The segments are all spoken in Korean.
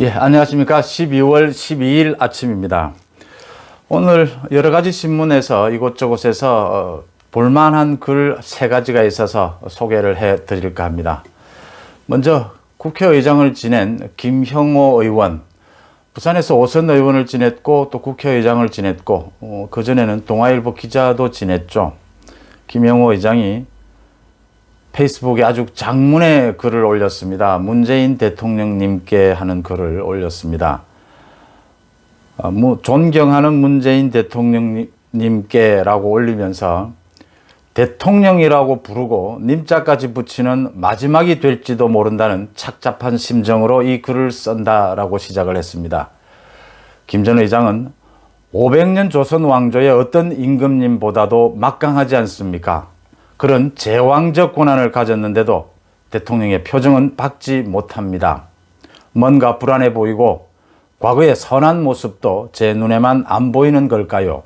예, 안녕하십니까. 12월 12일 아침입니다. 오늘 여러 가지 신문에서 이곳저곳에서 볼만한 글 3가지가 있어서 소개를 해 드릴까 합니다. 먼저 국회의장을 지낸 김형호 의원, 부산에서 5선 의원을 지냈고 또 국회의장을 지냈고 그전에는 동아일보 기자도 지냈죠. 김형호 의장이 페이스북에 아주 장문의 글을 올렸습니다. 문재인 대통령님께 하는 글을 올렸습니다. 존경하는 문재인 대통령님께라고 올리면서 대통령이라고 부르고 님자까지 붙이는 마지막이 될지도 모른다는 착잡한 심정으로 이 글을 쓴다라고 시작을 했습니다. 김 전 의장은 500년 조선 왕조의 어떤 임금님보다도 막강하지 않습니까? 그런 제왕적 권한을 가졌는데도 대통령의 표정은 밝지 못합니다. 뭔가 불안해 보이고 과거의 선한 모습도 제 눈에만 안 보이는 걸까요?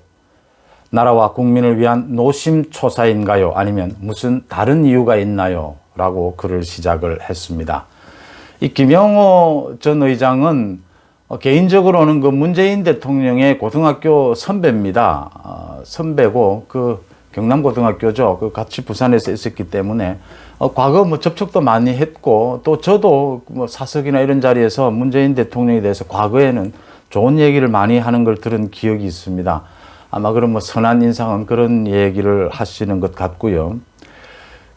나라와 국민을 위한 노심초사인가요? 아니면 무슨 다른 이유가 있나요? 라고 글을 시작을 했습니다. 이 김형호 전 의장은 개인적으로는 그 문재인 대통령의 고등학교 선배입니다. 선배고 경남고등학교죠. 같이 부산에서 있었기 때문에 과거 접촉도 많이 했고 또 저도 사석이나 이런 자리에서 문재인 대통령에 대해서 과거에는 좋은 얘기를 많이 하는 걸 들은 기억이 있습니다. 아마 그런 선한 인상은 그런 얘기를 하시는 것 같고요.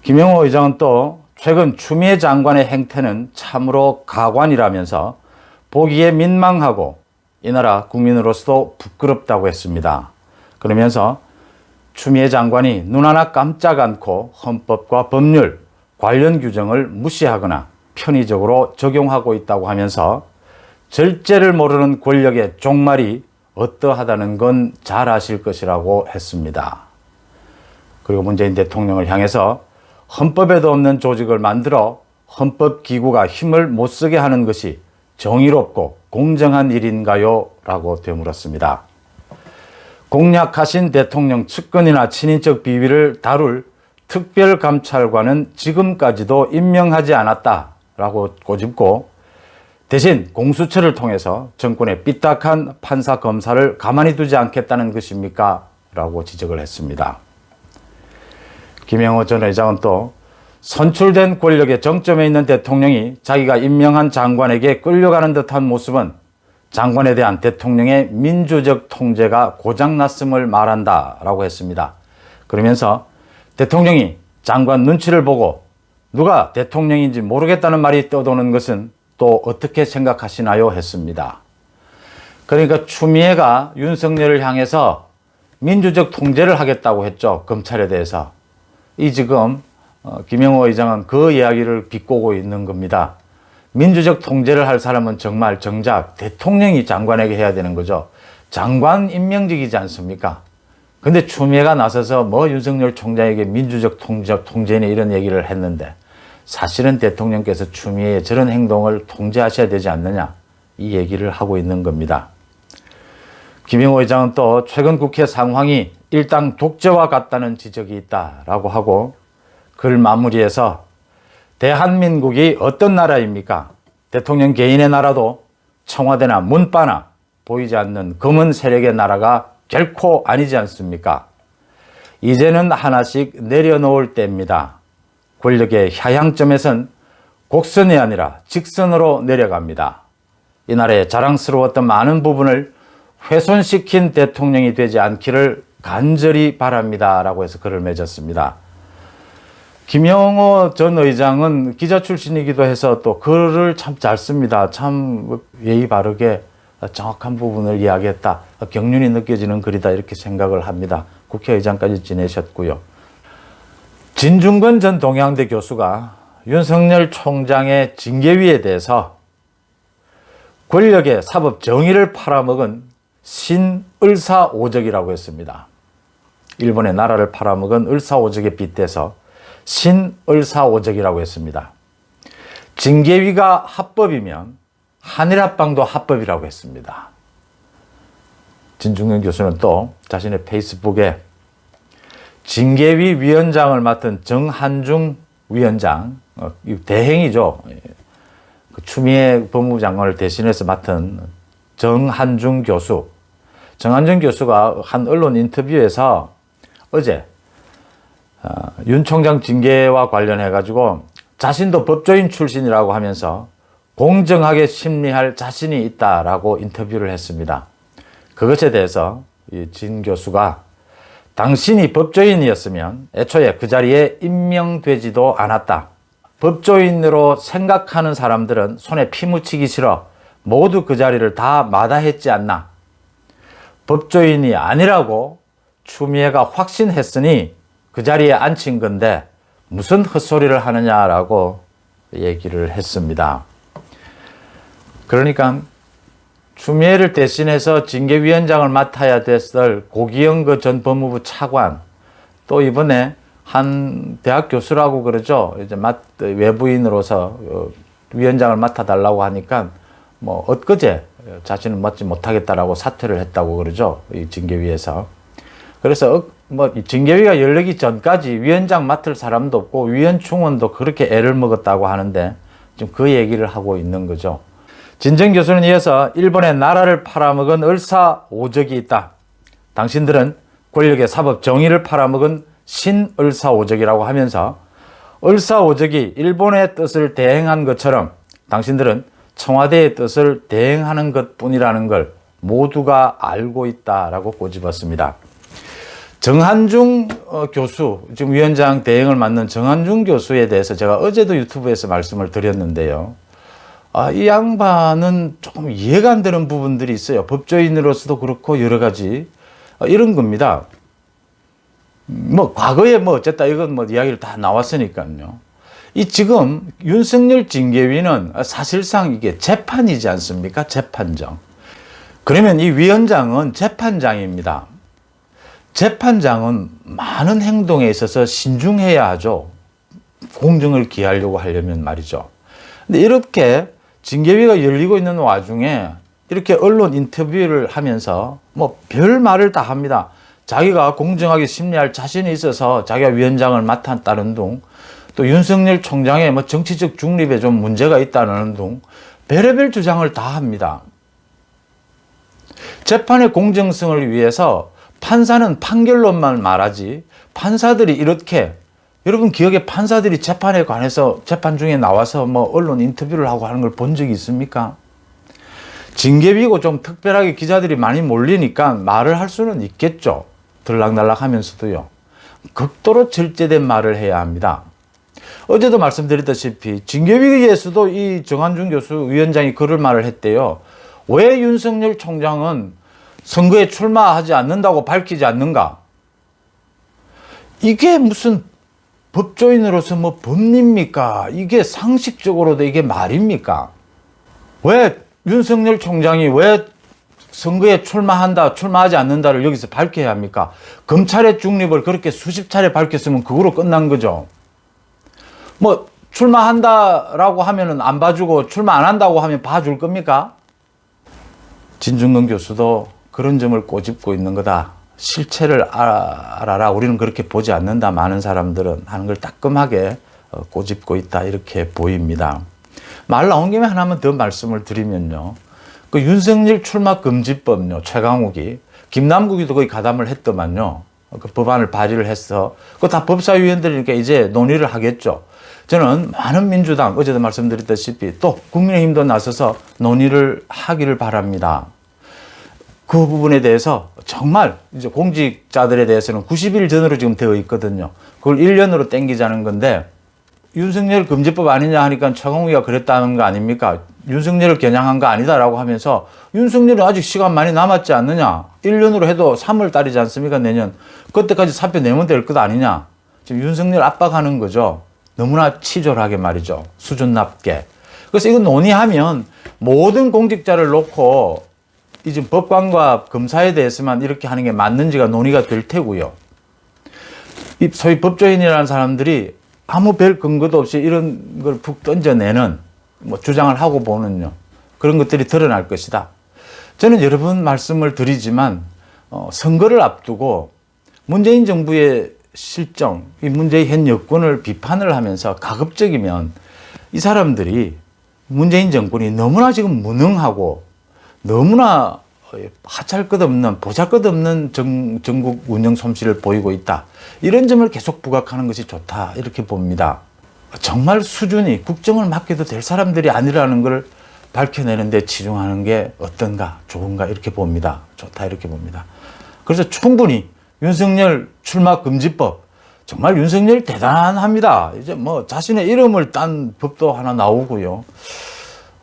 김형호 의장은 또 최근 추미애 장관의 행태는 참으로 가관이라면서 보기에 민망하고 이 나라 국민으로서도 부끄럽다고 했습니다. 그러면서 추미애 장관이 눈 하나 깜짝 않고 헌법과 법률, 관련 규정을 무시하거나 편의적으로 적용하고 있다고 하면서 절제를 모르는 권력의 종말이 어떠하다는 건 잘 아실 것이라고 했습니다. 그리고 문재인 대통령을 향해서 헌법에도 없는 조직을 만들어 헌법기구가 힘을 못 쓰게 하는 것이 정의롭고 공정한 일인가요? 라고 되물었습니다. 공약하신 대통령 측근이나 친인척 비위를 다룰 특별감찰관은 지금까지도 임명하지 않았다라고 꼬집고 대신 공수처를 통해서 정권의 삐딱한 판사 검사를 가만히 두지 않겠다는 것입니까? 라고 지적을 했습니다. 김형호 전 의장은 또 선출된 권력의 정점에 있는 대통령이 자기가 임명한 장관에게 끌려가는 듯한 모습은 장관에 대한 대통령의 민주적 통제가 고장났음을 말한다라고 했습니다. 그러면서 대통령이 장관 눈치를 보고 누가 대통령인지 모르겠다는 말이 떠도는 것은 또 어떻게 생각하시나요? 했습니다. 그러니까 추미애가 윤석열을 향해서 민주적 통제를 하겠다고 했죠. 검찰에 대해서. 지금 김형호 의장은 그 이야기를 비꼬고 있는 겁니다. 민주적 통제를 할 사람은 정말 정작 대통령이 장관에게 해야 되는 거죠. 장관 임명직이지 않습니까? 근데 추미애가 나서서 윤석열 총장에게 민주적 통제니 이런 얘기를 했는데 사실은 대통령께서 추미애의 저런 행동을 통제하셔야 되지 않느냐 이 얘기를 하고 있는 겁니다. 김형호 의장은 또 최근 국회 상황이 일당 독재와 같다는 지적이 있다라고 하고 글 마무리에서 대한민국이 어떤 나라입니까? 대통령 개인의 나라도 청와대나 문바나 보이지 않는 검은 세력의 나라가 결코 아니지 않습니까? 이제는 하나씩 내려놓을 때입니다. 권력의 하향점에선 곡선이 아니라 직선으로 내려갑니다. 이 나라의 자랑스러웠던 많은 부분을 훼손시킨 대통령이 되지 않기를 간절히 바랍니다. 라고 해서 글을 맺었습니다. 김형호 전 의장은 기자 출신이기도 해서 또 글을 참 잘 씁니다. 참 예의 바르게 정확한 부분을 이야기했다. 경륜이 느껴지는 글이다 이렇게 생각을 합니다. 국회의장까지 지내셨고요. 진중권 전 동양대 교수가 윤석열 총장의 징계위에 대해서 권력의 사법 정의를 팔아먹은 신을사오적이라고 했습니다. 일본의 나라를 팔아먹은 을사오적에 빗대서 신을사오적이라고 했습니다. 징계위가 합법이면 한일합방도 합법이라고 했습니다. 진중권 교수는 또 자신의 페이스북에 징계위 위원장을 맡은 정한중 위원장, 대행이죠. 그 추미애 법무부 장관을 대신해서 맡은 정한중 교수. 정한중 교수가 한 언론 인터뷰에서 어제 윤 총장 징계와 관련해 가지고 자신도 법조인 출신이라고 하면서 공정하게 심리할 자신이 있다라고 인터뷰를 했습니다. 그것에 대해서 진 교수가 당신이 법조인이었으면 애초에 그 자리에 임명되지도 않았다. 법조인으로 생각하는 사람들은 손에 피 묻히기 싫어 모두 그 자리를 다 마다했지 않나. 법조인이 아니라고 추미애가 확신했으니 그 자리에 앉힌 건데 무슨 헛소리를 하느냐라고 얘기를 했습니다. 그러니까 추미애를 대신해서 징계위원장을 맡아야 됐을 고기영 전 법무부 차관, 또 이번에 한 대학 교수라고 그러죠. 이제 외부인으로서 위원장을 맡아달라고 하니까 뭐 엊그제 자신은 맡지 못하겠다라고 사퇴를 했다고 그러죠. 이 징계위에서. 그래서 뭐 징계위가 열리기 전까지 위원장 맡을 사람도 없고 위원충원도 그렇게 애를 먹었다고 하는데 지금 그 얘기를 하고 있는 거죠. 진정 교수는 이어서 일본의 나라를 팔아먹은 을사오적이 있다. 당신들은 권력의 사법 정의를 팔아먹은 신을사오적이라고 하면서 을사오적이 일본의 뜻을 대행한 것처럼 당신들은 청와대의 뜻을 대행하는 것뿐이라는 걸 모두가 알고 있다라고 꼬집었습니다. 정한중 교수, 지금 위원장 대행을 맡는 정한중 교수에 대해서 제가 어제도 유튜브에서 말씀을 드렸는데요. 이 양반은 조금 이해가 안 되는 부분들이 있어요. 법조인으로서도 그렇고 여러 가지 이런 겁니다. 뭐 과거에 뭐 어쨌다 이건 뭐 이야기를 다 나왔으니까요. 이 지금 윤석열 징계위는 사실상 이게 재판이지 않습니까? 재판장. 그러면 이 위원장은 재판장입니다. 재판장은 많은 행동에 있어서 신중해야 하죠. 공정을 기하려고 하려면 말이죠. 근데 이렇게 징계위가 열리고 있는 와중에 이렇게 언론 인터뷰를 하면서 뭐 별 말을 다 합니다. 자기가 공정하게 심리할 자신이 있어서 자기가 위원장을 맡았다는 둥, 또 윤석열 총장의 뭐 정치적 중립에 좀 문제가 있다는 둥, 별의별 주장을 다 합니다. 재판의 공정성을 위해서 판사는 판결론만 말하지 판사들이 이렇게, 여러분 기억에 판사들이 재판에 관해서 재판 중에 나와서 뭐 언론 인터뷰를 하고 하는 걸 본 적이 있습니까? 징계위고 좀 특별하게 기자들이 많이 몰리니까 말을 할 수는 있겠죠. 들락날락 하면서도요. 극도로 절제된 말을 해야 합니다. 어제도 말씀드렸다시피 징계위에서도 이 정한중 교수 위원장이 그런 말을 했대요. 왜 윤석열 총장은 선거에 출마하지 않는다고 밝히지 않는가? 이게 무슨 법조인으로서 뭐 법리입니까? 이게 상식적으로도 이게 말입니까? 왜 윤석열 총장이 왜 선거에 출마하지 않는다를 여기서 밝혀야 합니까? 검찰의 중립을 그렇게 수십 차례 밝혔으면 그거로 끝난 거죠. 뭐 출마한다라고 하면은 안 봐주고 출마 안 한다고 하면 봐줄 겁니까? 진중권 교수도 그런 점을 꼬집고 있는 거다. 실체를 알아라. 우리는 그렇게 보지 않는다. 많은 사람들은 하는 걸 따끔하게 꼬집고 있다. 이렇게 보입니다. 말 나온 김에 하나만 더 말씀을 드리면요. 그 윤석열 출마 금지법요. 최강욱이 김남국이도 거의 가담을 했더만요. 그 법안을 발의를 해서 그거 다 법사위원들이니까 이제 논의를 하겠죠. 저는 많은 민주당 어제도 말씀드렸다시피 또 국민의힘도 나서서 논의를 하기를 바랍니다. 그 부분에 대해서 정말 이제 공직자들에 대해서는 90일 전으로 지금 되어 있거든요. 그걸 1년으로 땡기자는 건데 윤석열 금지법 아니냐 하니까 최강욱이가 그랬다는 거 아닙니까? 윤석열을 겨냥한 거 아니다라고 하면서 윤석열은 아직 시간 많이 남았지 않느냐? 1년으로 해도 3월 달이지 않습니까? 내년. 그때까지 사표 내면 될 것 아니냐? 지금 윤석열 압박하는 거죠. 너무나 치졸하게 말이죠. 수준 낮게. 그래서 이거 논의하면 모든 공직자를 놓고 이제 법관과 검사에 대해서만 이렇게 하는 게 맞는지가 논의가 될 테고요. 이 소위 법조인이라는 사람들이 아무 별 근거도 없이 이런 걸 푹 던져내는 뭐 주장을 하고 보는요. 그런 것들이 드러날 것이다. 저는 여러 번 말씀을 드리지만 선거를 앞두고 문재인 정부의 실정, 이 문재인 현 여권을 비판을 하면서 가급적이면 이 사람들이 문재인 정권이 너무나 지금 무능하고 너무나 하잘것없는 보잘것없는 전국 운영 솜씨를 보이고 있다. 이런 점을 계속 부각하는 것이 좋다 이렇게 봅니다. 정말 수준이 국정을 맡겨도 될 사람들이 아니라는 걸 밝혀내는데 치중하는 게 어떤가 좋은가 이렇게 봅니다. 좋다 이렇게 봅니다. 그래서 충분히 윤석열 출마 금지법 정말 윤석열 대단합니다. 이제 뭐 자신의 이름을 딴 법도 하나 나오고요.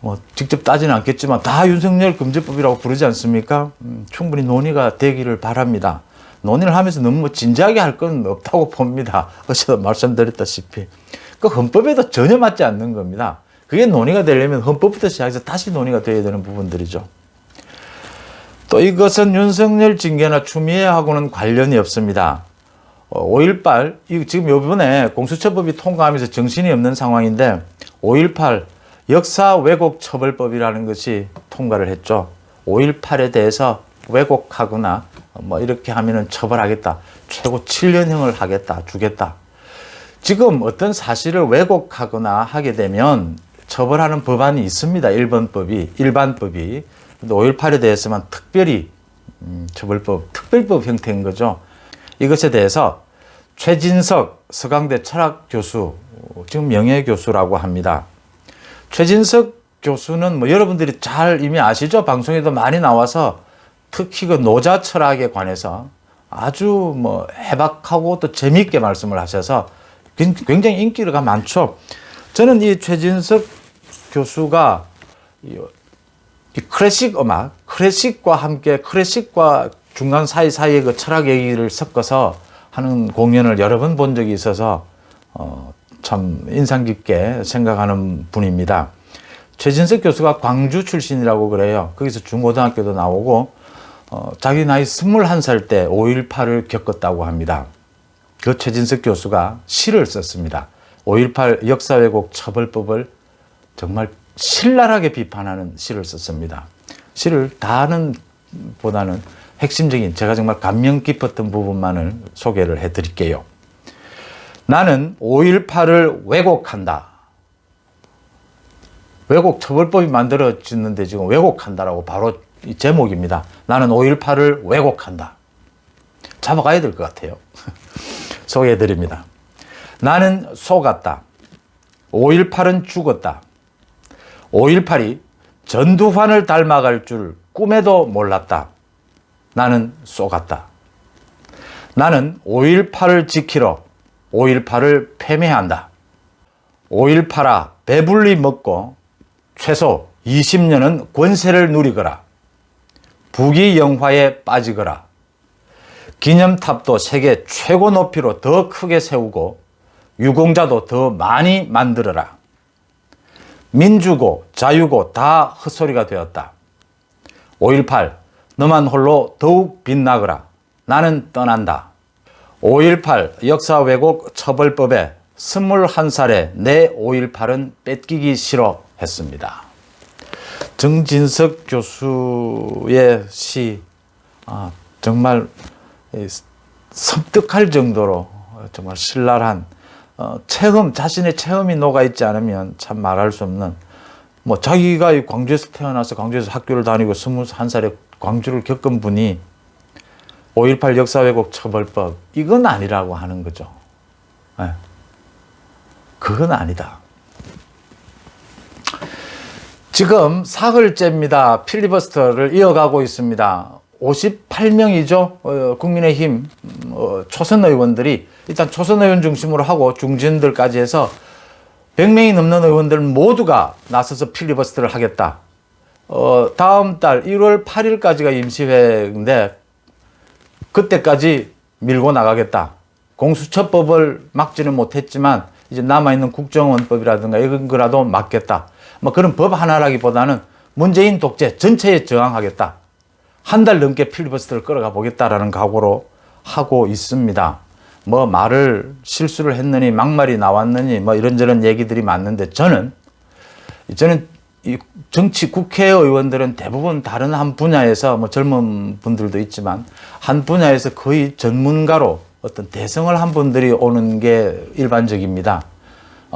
뭐 직접 따지는 않겠지만 다 윤석열 금지법이라고 부르지 않습니까? 충분히 논의가 되기를 바랍니다. 논의를 하면서 너무 뭐 진지하게 할 건 없다고 봅니다. 어제도 말씀드렸다시피 그 헌법에도 전혀 맞지 않는 겁니다. 그게 논의가 되려면 헌법부터 시작해서 다시 논의가 돼야 되는 부분들이죠. 또 이것은 윤석열 징계나 추미애하고는 관련이 없습니다. 5.18 지금 이번에 공수처법이 통과하면서 정신이 없는 상황인데 5.18 역사 왜곡 처벌법이라는 것이 통과를 했죠. 5.18에 대해서 왜곡하거나 뭐 이렇게 하면은 처벌하겠다. 최고 7년형을 하겠다. 주겠다. 지금 어떤 사실을 왜곡하거나 하게 되면 처벌하는 법안이 있습니다. 일반법이. 근데 5.18에 대해서만 특별히 특별법 형태인 거죠. 이것에 대해서 최진석 서강대 철학교수, 지금 명예교수라고 합니다. 최진석 교수는 뭐 여러분들이 잘 이미 아시죠? 방송에도 많이 나와서 특히 그 노자 철학에 관해서 아주 뭐 해박하고 또 재미있게 말씀을 하셔서 굉장히 인기가 많죠. 저는 이 최진석 교수가 이 클래식 음악, 클래식과 함께 클래식과 중간 사이사이에 그 철학 얘기를 섞어서 하는 공연을 여러 번 본 적이 있어서 참 인상 깊게 생각하는 분입니다. 최진석 교수가 광주 출신이라고 그래요. 거기서 중고등학교도 나오고 자기 나이 21살 때 5.18을 겪었다고 합니다. 그 최진석 교수가 시를 썼습니다. 5.18 역사왜곡 처벌법을 정말 신랄하게 비판하는 시를 썼습니다. 시를 다는 보다는 핵심적인 제가 정말 감명 깊었던 부분만을 소개를 해드릴게요. 나는 5.18을 왜곡한다. 왜곡 처벌법이 만들어졌는데 지금 왜곡한다라고 바로 이 제목입니다. 나는 5.18을 왜곡한다. 잡아가야 될 것 같아요. 소개해드립니다. 나는 속았다. 5.18은 죽었다. 5.18이 전두환을 닮아갈 줄 꿈에도 몰랐다. 나는 속았다. 나는 5.18을 지키러 5.18을 패배한다. 5.18아 배불리 먹고 최소 20년은 권세를 누리거라. 부귀영화에 빠지거라. 기념탑도 세계 최고 높이로 더 크게 세우고 유공자도 더 많이 만들어라. 민주고 자유고 다 헛소리가 되었다. 5.18 너만 홀로 더욱 빛나거라. 나는 떠난다. 5.18 역사 왜곡 처벌법에 21살에 내 5.18은 뺏기기 싫어 했습니다. 정진석 교수의 시 정말 섬뜩할 정도로 정말 신랄한 체험, 자신의 체험이 녹아있지 않으면 참 말할 수 없는 뭐 자기가 광주에서 태어나서 광주에서 학교를 다니고 21살에 광주를 겪은 분이 5.18 역사왜곡 처벌법 이건 아니라고 하는 거죠. 네. 그건 아니다. 지금 사흘째입니다. 필리버스터를 이어가고 있습니다. 58명이죠. 국민의힘 초선 의원들이 일단 초선 의원 중심으로 하고 중진들까지 해서 100명이 넘는 의원들 모두가 나서서 필리버스터를 하겠다. 다음 달 1월 8일까지가 임시회인데 그때까지 밀고 나가겠다. 공수처법을 막지는 못했지만 이제 남아있는 국정원법이라든가 이런 거라도 막겠다. 뭐 그런 법 하나라기보다는 문재인 독재 전체에 저항하겠다. 한 달 넘게 필리버스터를 끌어가 보겠다라는 각오로 하고 있습니다. 뭐 말을 실수를 했느니 막말이 나왔느니 뭐 이런저런 얘기들이 많은데 저는 이 정치 국회의원들은 대부분 다른 한 분야에서 뭐 젊은 분들도 있지만 한 분야에서 거의 전문가로 어떤 대성을 한 분들이 오는 게 일반적입니다.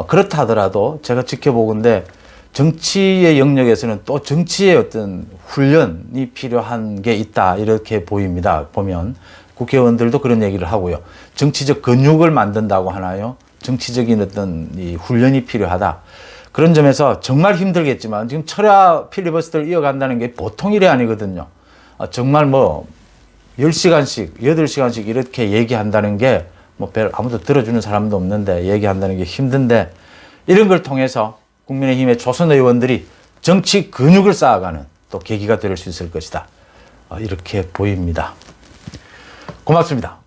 그렇다 하더라도 제가 지켜보건대 정치의 영역에서는 또 정치의 어떤 훈련이 필요한 게 있다 이렇게 보입니다. 보면 국회의원들도 그런 얘기를 하고요. 정치적 근육을 만든다고 하나요? 정치적인 어떤 이 훈련이 필요하다. 그런 점에서 정말 힘들겠지만 지금 철야 필리버스터를 이어간다는 게 보통 일이 아니거든요. 정말 뭐 10시간씩, 8시간씩 이렇게 얘기한다는 게 뭐 아무도 들어주는 사람도 없는데 얘기한다는 게 힘든데 이런 걸 통해서 국민의힘의 초선 의원들이 정치 근육을 쌓아가는 또 계기가 될 수 있을 것이다. 이렇게 보입니다. 고맙습니다.